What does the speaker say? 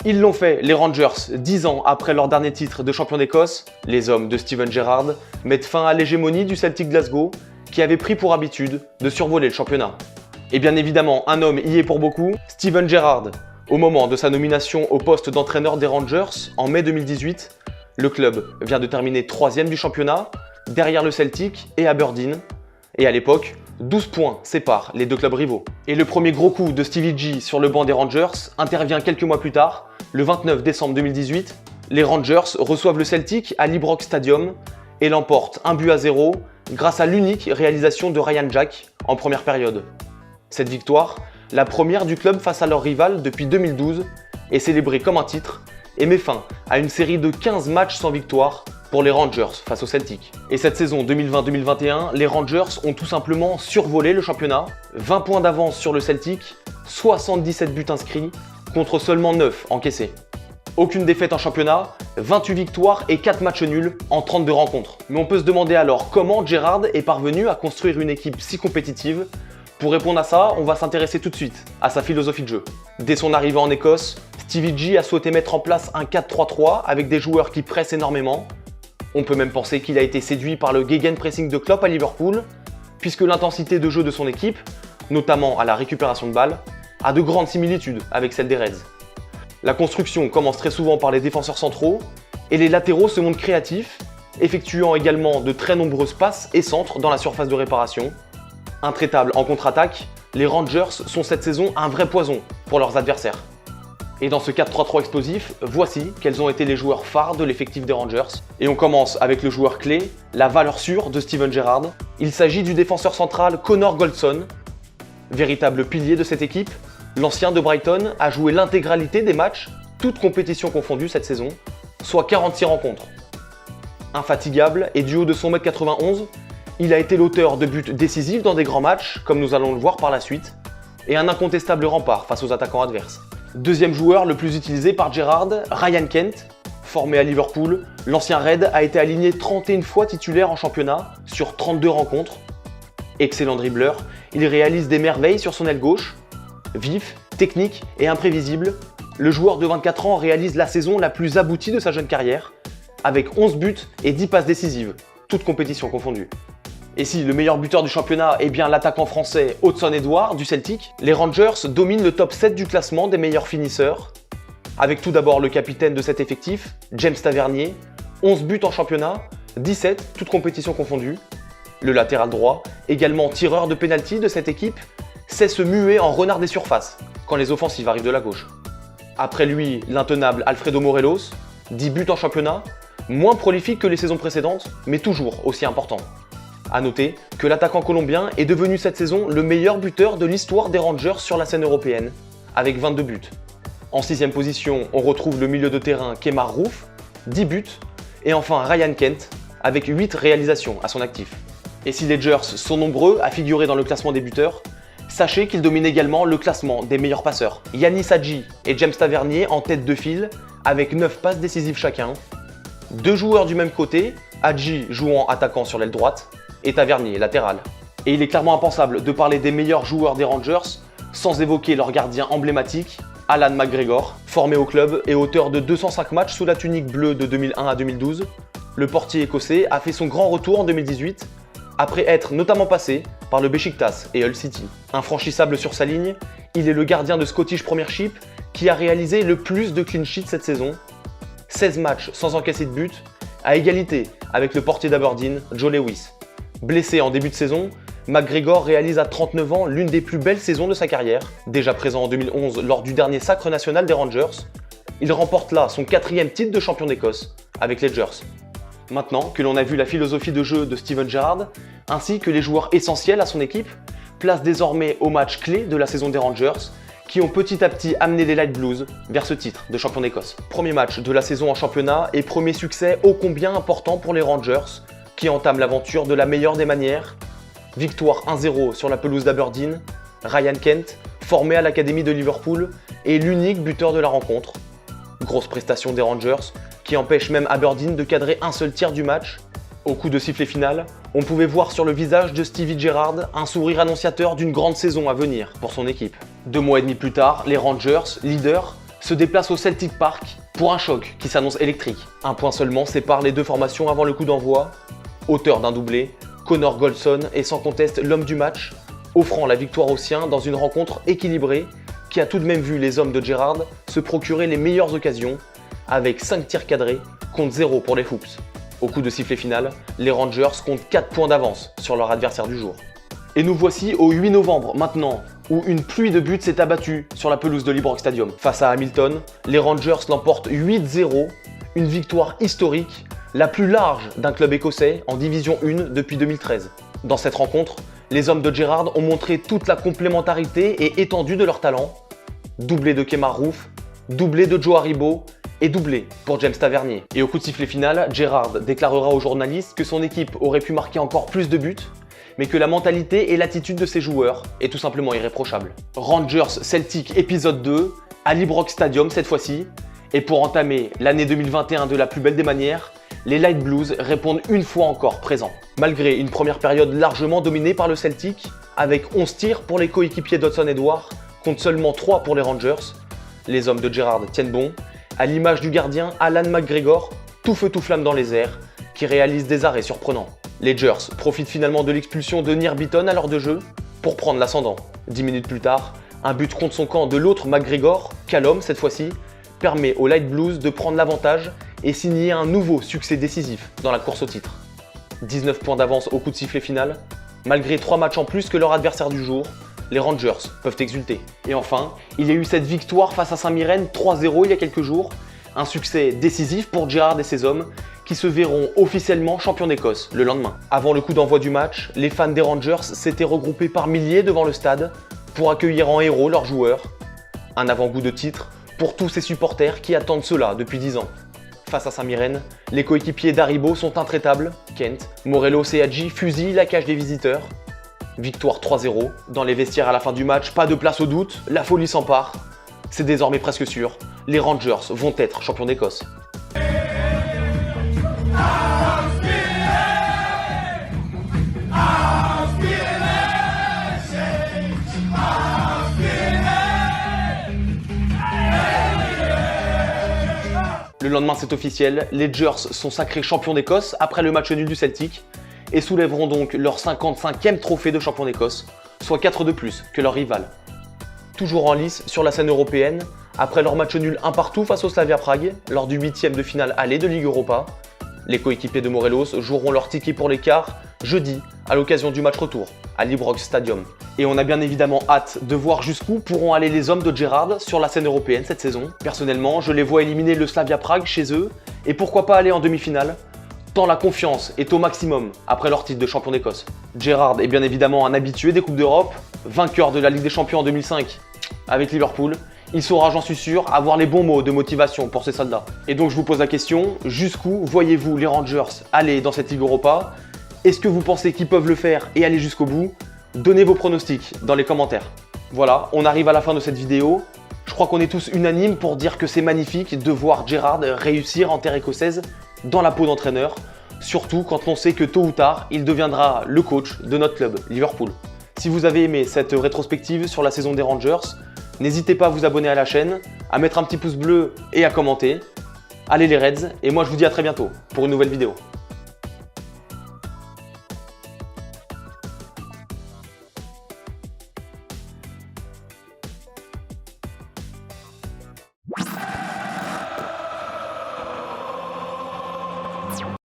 Ils l'ont fait, les Rangers, 10 ans après leur dernier titre de champion d'Écosse. Les hommes de Steven Gerrard mettent fin à l'hégémonie du Celtic Glasgow, qui avait pris pour habitude de survoler le championnat. Et bien évidemment, un homme y est pour beaucoup, Steven Gerrard. Au moment de sa nomination au poste d'entraîneur des Rangers, en mai 2018, le club vient de terminer 3e du championnat, derrière le Celtic et Aberdeen. Et à l'époque, 12 points séparent les deux clubs rivaux. Et le premier gros coup de Stevie G sur le banc des Rangers intervient quelques mois plus tard, le 29 décembre 2018. Les Rangers reçoivent le Celtic à l'Ibrox Stadium et l'emportent 1-0 grâce à l'unique réalisation de Ryan Jack en première période. Cette victoire, la première du club face à leur rival depuis 2012, est célébrée comme un titre et met fin à une série de 15 matchs sans victoire pour les Rangers face au Celtic. Et cette saison 2020-2021, les Rangers ont tout simplement survolé le championnat, 20 points d'avance sur le Celtic, 77 buts inscrits contre seulement 9 encaissés. Aucune défaite en championnat, 28 victoires et 4 matchs nuls en 32 rencontres. Mais on peut se demander alors comment Gerrard est parvenu à construire une équipe si compétitive. Pour répondre à ça, on va s'intéresser tout de suite à sa philosophie de jeu. Dès son arrivée en Écosse, Stevie G a souhaité mettre en place un 4-3-3 avec des joueurs qui pressent énormément. On peut même penser qu'il a été séduit par le gegenpressing de Klopp à Liverpool, puisque l'intensité de jeu de son équipe, notamment à la récupération de balles, a de grandes similitudes avec celle des Reds. La construction commence très souvent par les défenseurs centraux, et les latéraux se montrent créatifs, effectuant également de très nombreuses passes et centres dans la surface de réparation. Intraitables en contre-attaque, les Rangers sont cette saison un vrai poison pour leurs adversaires. Et dans ce 4-3-3 explosif, voici quels ont été les joueurs phares de l'effectif des Rangers. Et on commence avec le joueur clé, la valeur sûre de Steven Gerrard. Il s'agit du défenseur central Connor Goldson. Véritable pilier de cette équipe, l'ancien de Brighton a joué l'intégralité des matchs, toutes compétitions confondues cette saison, soit 46 rencontres. Infatigable et du haut de son 1m91, il a été l'auteur de buts décisifs dans des grands matchs, comme nous allons le voir par la suite, et un incontestable rempart face aux attaquants adverses. Deuxième joueur le plus utilisé par Gerrard, Ryan Kent. Formé à Liverpool, l'ancien Red a été aligné 31 fois titulaire en championnat sur 32 rencontres. Excellent dribbleur, il réalise des merveilles sur son aile gauche. Vif, technique et imprévisible, le joueur de 24 ans réalise la saison la plus aboutie de sa jeune carrière, avec 11 buts et 10 passes décisives, toutes compétitions confondues. Et si le meilleur buteur du championnat est bien l'attaquant français Odsonne-Édouard du Celtic, les Rangers dominent le top 7 du classement des meilleurs finisseurs, avec tout d'abord le capitaine de cet effectif, James Tavernier, 11 buts en championnat, 17 toutes compétitions confondues. Le latéral droit, également tireur de pénalty de cette équipe, sait se muer en renard des surfaces quand les offensives arrivent de la gauche. Après lui, l'intenable Alfredo Morelos, 10 buts en championnat, moins prolifique que les saisons précédentes, mais toujours aussi important. A noter que l'attaquant colombien est devenu cette saison le meilleur buteur de l'histoire des Rangers sur la scène européenne, avec 22 buts. En 6ème position, on retrouve le milieu de terrain Kemar Roofe, 10 buts, et enfin Ryan Kent, avec 8 réalisations à son actif. Et si les Gers sont nombreux à figurer dans le classement des buteurs, sachez qu'ils dominent également le classement des meilleurs passeurs. Yannis Hadji et James Tavernier en tête de file, avec 9 passes décisives chacun. Deux joueurs du même côté, Hadji jouant attaquant sur l'aile droite, et Tavernier latéral. Et il est clairement impensable de parler des meilleurs joueurs des Rangers sans évoquer leur gardien emblématique, Allan McGregor. Formé au club et auteur de 205 matchs sous la tunique bleue de 2001 à 2012, le portier écossais a fait son grand retour en 2018, après être notamment passé par le Beşiktaş et Hull City. Infranchissable sur sa ligne, il est le gardien de Scottish Premiership qui a réalisé le plus de clean sheets cette saison, 16 matchs sans encaisser de but, à égalité avec le portier d'Aberdeen, Joe Lewis. Blessé en début de saison, McGregor réalise à 39 ans l'une des plus belles saisons de sa carrière. Déjà présent en 2011 lors du dernier sacre national des Rangers, il remporte là son 4e titre de champion d'Écosse avec les Gers. Maintenant que l'on a vu la philosophie de jeu de Steven Gerrard, ainsi que les joueurs essentiels à son équipe, place désormais aux matchs clés de la saison des Rangers, qui ont petit à petit amené les Light Blues vers ce titre de champion d'Écosse. Premier match de la saison en championnat et premier succès ô combien important pour les Rangers, qui entament l'aventure de la meilleure des manières. Victoire 1-0 sur la pelouse d'Aberdeen, Ryan Kent, formé à l'académie de Liverpool, est l'unique buteur de la rencontre. Grosse prestation des Rangers, qui empêche même Aberdeen de cadrer un seul tir du match. Au coup de sifflet final, on pouvait voir sur le visage de Stevie Gerrard un sourire annonciateur d'une grande saison à venir pour son équipe. 2 mois et demi plus tard, les Rangers, leaders, se déplace au Celtic Park pour un choc qui s'annonce électrique. Un point seulement sépare les deux formations avant le coup d'envoi. Auteur d'un doublé, Connor Goldson est sans conteste l'homme du match, offrant la victoire aux siens dans une rencontre équilibrée qui a tout de même vu les hommes de Gerrard se procurer les meilleures occasions avec 5 tirs cadrés contre 0 pour les Hoops. Au coup de sifflet final, les Rangers comptent 4 points d'avance sur leur adversaire du jour. Et nous voici au 8 novembre maintenant, où une pluie de buts s'est abattue sur la pelouse de l'Ibrox Stadium. Face à Hamilton, les Rangers l'emportent 8-0, une victoire historique, la plus large d'un club écossais en Division 1 depuis 2013. Dans cette rencontre, les hommes de Gerrard ont montré toute la complémentarité et étendue de leur talent. Doublé de Kemar Roofe, doublé de Joe Aribo et doublé pour James Tavernier. Et au coup de sifflet final, Gerrard déclarera aux journalistes que son équipe aurait pu marquer encore plus de buts, mais que la mentalité et l'attitude de ses joueurs est tout simplement irréprochable. Rangers Celtic épisode 2, à l'Ibrox Stadium cette fois-ci, et pour entamer l'année 2021 de la plus belle des manières, les Light Blues répondent une fois encore présents. Malgré une première période largement dominée par le Celtic, avec 11 tirs pour les coéquipiers d'Hudson Edouard, contre seulement 3 pour les Rangers, les hommes de Gerrard tiennent bon, à l'image du gardien Alan McGregor, tout feu tout flamme dans les airs, qui réalise des arrêts surprenants. Les Gers profitent finalement de l'expulsion de Nir Bitton à l'heure de jeu pour prendre l'ascendant. 10 minutes plus tard, un but contre son camp de l'autre McGregor, Callum cette fois-ci, permet aux Light Blues de prendre l'avantage et signer un nouveau succès décisif dans la course au titre. 19 points d'avance au coup de sifflet final, malgré 3 matchs en plus que leur adversaire du jour, les Rangers peuvent exulter. Et enfin, il y a eu cette victoire face à Saint-Mirren 3-0 il y a quelques jours, un succès décisif pour Gerrard et ses hommes qui se verront officiellement champions d'Écosse le lendemain. Avant le coup d'envoi du match, les fans des Rangers s'étaient regroupés par milliers devant le stade pour accueillir en héros leurs joueurs. Un avant-goût de titre pour tous ces supporters qui attendent cela depuis 10 ans. Face à Saint-Mirren, les coéquipiers d'Aribo sont intraitables. Kent, Morelos et Hadji fusillent la cage des visiteurs. Victoire 3-0. Dans les vestiaires à la fin du match, pas de place au doute, la folie s'empare. C'est désormais presque sûr, les Rangers vont être champions d'Écosse. Le lendemain, c'est officiel, les Gers sont sacrés champions d'Écosse après le match nul du Celtic et soulèveront donc leur 55e trophée de champion d'Écosse, soit 4 de plus que leur rival. Toujours en lice sur la scène européenne, après leur match nul 1-1 face au Slavia Prague lors du 8e de finale aller de Ligue Europa, les coéquipiers de Morelos joueront leur ticket pour les quarts jeudi à l'occasion du match retour à l'Ibrox Stadium. Et on a bien évidemment hâte de voir jusqu'où pourront aller les hommes de Gerrard sur la scène européenne cette saison. Personnellement, je les vois éliminer le Slavia Prague chez eux et pourquoi pas aller en demi-finale, tant la confiance est au maximum après leur titre de champion d'Écosse. Gerrard est bien évidemment un habitué des Coupes d'Europe, vainqueur de la Ligue des Champions en 2005 avec Liverpool. Il saura, j'en suis sûr, avoir les bons mots de motivation pour ses soldats. Et donc je vous pose la question, jusqu'où voyez-vous les Rangers aller dans cette Ligue Europa? Est-ce que vous pensez qu'ils peuvent le faire et aller jusqu'au bout? Donnez vos pronostics dans les commentaires. Voilà, on arrive à la fin de cette vidéo. Je crois qu'on est tous unanimes pour dire que c'est magnifique de voir Gerrard réussir en terre écossaise dans la peau d'entraîneur, surtout quand on sait que tôt ou tard, il deviendra le coach de notre club, Liverpool. Si vous avez aimé cette rétrospective sur la saison des Rangers, n'hésitez pas à vous abonner à la chaîne, à mettre un petit pouce bleu et à commenter. Allez les Reds, et moi je vous dis à très bientôt pour une nouvelle vidéo.